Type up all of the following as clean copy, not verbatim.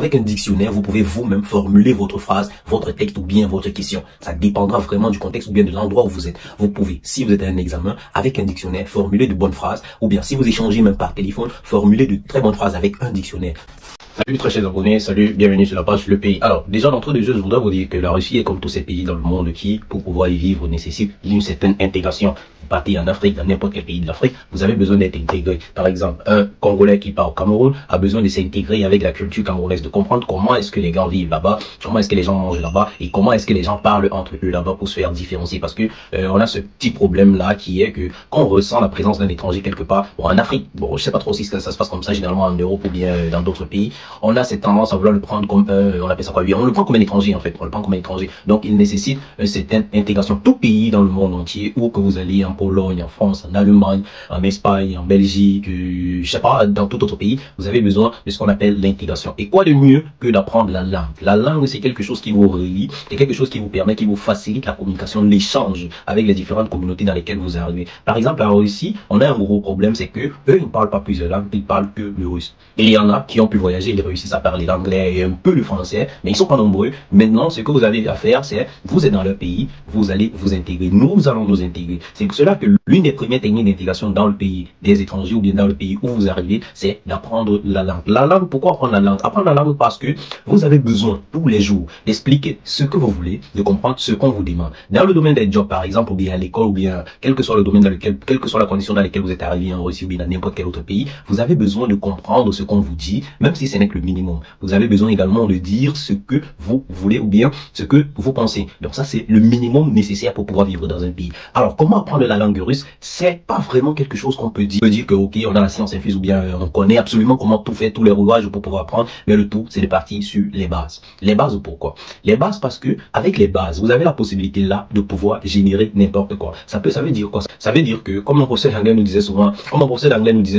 avec un dictionnaire, vous pouvez vous-même formuler votre phrase, votre texte ou bien votre question. Ça dépendra vraiment du contexte ou bien de l'endroit où vous êtes. Vous pouvez, si vous êtes à un examen, avec un dictionnaire, formuler de bonnes phrases, ou bien si vous échangez même par téléphone, formuler de très bonnes phrases avec un dictionnaire. Salut très chers abonnés, salut, bienvenue sur la page Le Pays. Alors, déjà d'entrée de jeu, je voudrais vous dire que la Russie est comme tous ces pays dans le monde qui, pour pouvoir y vivre, nécessite une certaine intégration. Vous partez en Afrique, dans n'importe quel pays de l'Afrique, vous avez besoin d'être intégré. Par exemple, un Congolais qui part au Cameroun a besoin de s'intégrer avec la culture camerounaise, de comprendre comment est-ce que les gars vivent là-bas, comment est-ce que les gens mangent là-bas et comment est-ce que les gens parlent entre eux là-bas pour se faire différencier. Parce que on a ce petit problème-là qui est que quand on ressent la présence d'un étranger quelque part, bon en Afrique, bon je sais pas trop si ça se passe comme ça généralement en Europe ou bien dans d'autres pays, on a cette tendance à vouloir le prendre comme on appelle ça quoi, on le prend comme un étranger en fait, on le prend comme un étranger. Donc il nécessite une certaine intégration. Tout pays dans le monde entier, où que vous allez, en Pologne, en France, en Allemagne, en Espagne, en Belgique, je sais pas, dans tout autre pays, vous avez besoin de ce qu'on appelle l'intégration. Et quoi de mieux que d'apprendre la langue? La langue, c'est quelque chose qui vous relie, c'est quelque chose qui vous permet, qui vous facilite la communication, l'échange avec les différentes communautés dans lesquelles vous arrivez. Par exemple, en Russie, on a un gros problème, c'est que eux, ils ne parlent pas plusieurs langues, ils parlent que le russe. Et il y en a qui ont pu voyager, ils réussissent à parler l'anglais et un peu le français, mais ils sont pas nombreux. Maintenant, ce que vous avez à faire, c'est, vous êtes dans leur pays, vous allez vous intégrer. Nous allons nous intégrer. C'est pour cela que l'une des premières techniques d'intégration dans le pays des étrangers ou bien dans le pays où vous arrivez, c'est d'apprendre la langue. La langue, pourquoi apprendre la langue? Apprendre la langue parce que vous avez besoin tous les jours d'expliquer ce que vous voulez, de comprendre ce qu'on vous demande. Dans le domaine des jobs, par exemple, ou bien à l'école, ou bien quel que soit le domaine dans lequel, quelle que soit la condition dans laquelle vous êtes arrivé en Russie ou bien dans n'importe quel autre pays, vous avez besoin de comprendre ce qu'on vous dit, même si ce n'est que le minimum. Vous avez besoin également de dire ce que vous voulez ou bien ce que vous pensez. Donc ça, c'est le minimum nécessaire pour pouvoir vivre dans un pays. Alors, comment apprendre la langue russe? C'est pas vraiment quelque chose qu'on peut dire. On peut dire que, ok, on a la science infuse ou bien on connaît absolument comment tout faire, tous les rouages pour pouvoir apprendre, mais le tout, c'est de partir sur les bases. Les bases, pourquoi? Les bases parce que, avec les bases, vous avez la possibilité là de pouvoir générer n'importe quoi. Ça veut dire quoi? Ça veut dire que, comme mon professeur d'anglais nous disait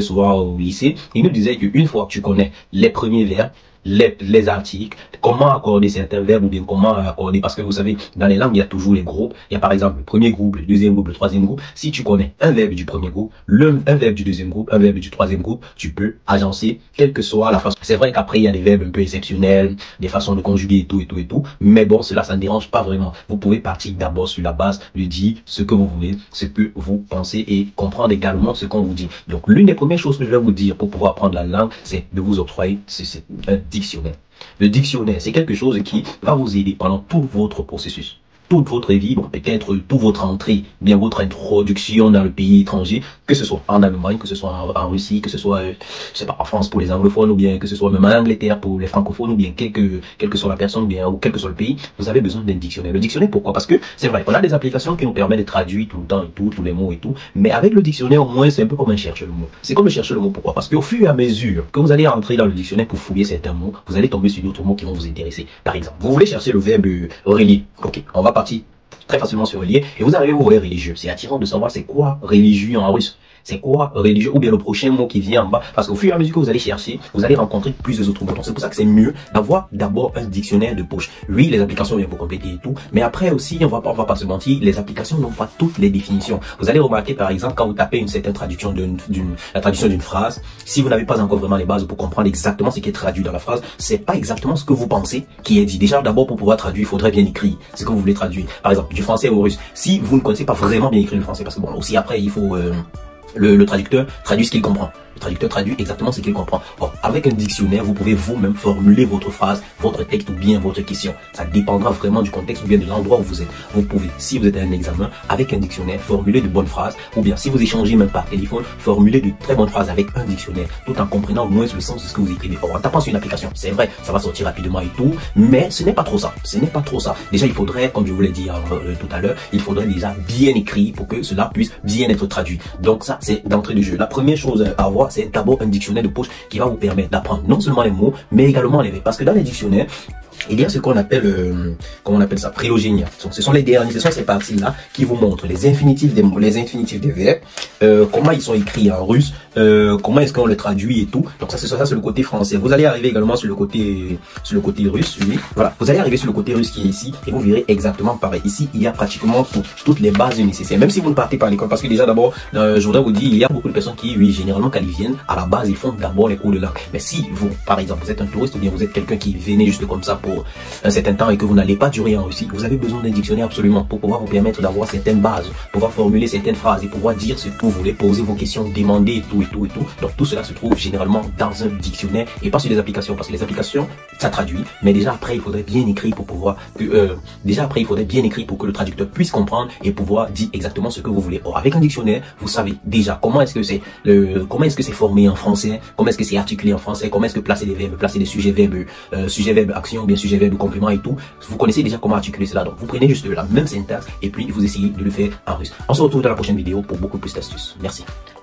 souvent au lycée, il nous disait qu'une fois que tu connais les premiers verbes, les articles, comment accorder certains verbes ou bien comment accorder, parce que vous savez, dans les langues, il y a toujours les groupes. Il y a par exemple le premier groupe, le deuxième groupe, le troisième groupe. Si tu connais un verbe du premier groupe, un verbe du deuxième groupe, un verbe du troisième groupe, tu peux agencer, quelle que soit la façon. C'est vrai qu'après, il y a des verbes un peu exceptionnels, des façons de conjuguer et tout. Mais bon, cela, ça ne dérange pas vraiment. Vous pouvez partir d'abord sur la base de dire ce que vous voulez, ce que vous pensez et comprendre également ce qu'on vous dit. Donc, l'une des premières choses que je vais vous dire pour pouvoir apprendre la langue, c'est de vous octroyer un dictionnaire. Le dictionnaire, c'est quelque chose qui va vous aider pendant tout votre processus. Toute votre vie, bon, peut-être toute votre entrée, bien votre introduction dans le pays étranger, que ce soit en Allemagne, que ce soit en Russie, que ce soit, je sais pas, en France pour les anglophones, ou bien que ce soit même en Angleterre pour les francophones, ou bien quelle que soit la personne, ou bien, ou quel que soit le pays, vous avez besoin d'un dictionnaire. Le dictionnaire, pourquoi? Parce que, c'est vrai, on a des applications qui nous permettent de traduire tout le temps et tout, tous les mots et tout, mais avec le dictionnaire, au moins, c'est un peu comme un chercheur le mot. C'est comme un chercheur le mot, pourquoi? Parce qu'au fur et à mesure que vous allez rentrer dans le dictionnaire pour fouiller certains mots, vous allez tomber sur d'autres mots qui vont vous intéresser. Par exemple, vous voulez chercher le verbe relier. Ok, on va partir très facilement sur relier, et vous arrivez au volet religieux. C'est attirant de savoir c'est quoi religieux en russe. C'est quoi religieux, ou bien le prochain mot qui vient en bas, parce qu'au fur et à mesure que vous allez chercher, vous allez rencontrer plusieurs autres mots. Donc c'est pour ça que c'est mieux d'avoir d'abord un dictionnaire de poche. Oui, les applications viennent pour compléter et tout, mais après aussi, on va pas se mentir, les applications n'ont pas toutes les définitions. Vous allez remarquer par exemple quand vous tapez une certaine traduction la traduction d'une phrase, si vous n'avez pas encore vraiment les bases pour comprendre exactement ce qui est traduit dans la phrase, c'est pas exactement ce que vous pensez qui est dit. Déjà d'abord pour pouvoir traduire, il faudrait bien écrire ce que vous voulez traduire. Par exemple, du français au russe. Si vous ne connaissez pas vraiment bien écrire le français, parce que bon, aussi après il faut le traducteur traduit ce qu'il comprend. Le traducteur traduit exactement ce qu'il comprend. Or, avec un dictionnaire, vous pouvez vous-même formuler votre phrase, votre texte ou bien votre question. Ça dépendra vraiment du contexte ou bien de l'endroit où vous êtes. Vous pouvez, si vous êtes à un examen, avec un dictionnaire, formuler de bonnes phrases, ou bien si vous échangez même par téléphone, formuler de très bonnes phrases avec un dictionnaire, tout en comprenant au moins le sens de ce que vous écrivez. Or, en tapant sur une application, c'est vrai, ça va sortir rapidement et tout, mais ce n'est pas trop ça. Ce n'est pas trop ça. Déjà, il faudrait, comme je vous l'ai dit tout à l'heure, il faudrait déjà bien écrit pour que cela puisse bien être traduit. Donc ça, c'est d'entrée de jeu. La première chose à avoir, c'est d'abord un dictionnaire de poche qui va vous permettre d'apprendre non seulement les mots, mais également les verbes. Parce que dans les dictionnaires, Il y a ce qu'on appelle, comment on appelle ça, prélogénia. Ce sont les derniers, ce sont ces parties-là qui vous montrent les infinitifs des mots, les infinitifs des verbes, comment ils sont écrits en russe, comment est-ce qu'on les traduit et tout. Donc ça c'est le côté français. Vous allez arriver également sur le côté russe, oui. Voilà, vous allez arriver sur le côté russe qui est ici et vous verrez exactement pareil. Ici, il y a pratiquement toutes les bases nécessaires. Même si vous ne partez pas à l'école, parce que déjà d'abord, je voudrais vous dire, il y a beaucoup de personnes qui, oui, généralement quand ils viennent à la base, ils font d'abord les cours de langue. Mais si vous, par exemple, vous êtes un touriste ou bien vous êtes quelqu'un qui venait juste comme ça pour un certain temps et que vous n'allez pas durer en Russie, vous avez besoin d'un dictionnaire absolument pour pouvoir vous permettre d'avoir certaines bases, pouvoir formuler certaines phrases et pouvoir dire ce que vous voulez, poser vos questions, demander et tout et tout et tout. Donc tout cela se trouve généralement dans un dictionnaire et pas sur des applications, parce que les applications ça traduit, mais déjà après il faudrait bien écrire pour pouvoir que le traducteur puisse comprendre et pouvoir dire exactement ce que vous voulez. Or avec un dictionnaire, vous savez déjà comment est-ce que c'est formé en français, comment est-ce que c'est articulé en français, comment est-ce que placer des verbes, placer des sujets verbes, action ou bien sujet verbe complément et tout. Vous connaissez déjà comment articuler cela. Donc vous prenez juste la même syntaxe et puis vous essayez de le faire en russe. On se retrouve dans la prochaine vidéo pour beaucoup plus d'astuces. Merci.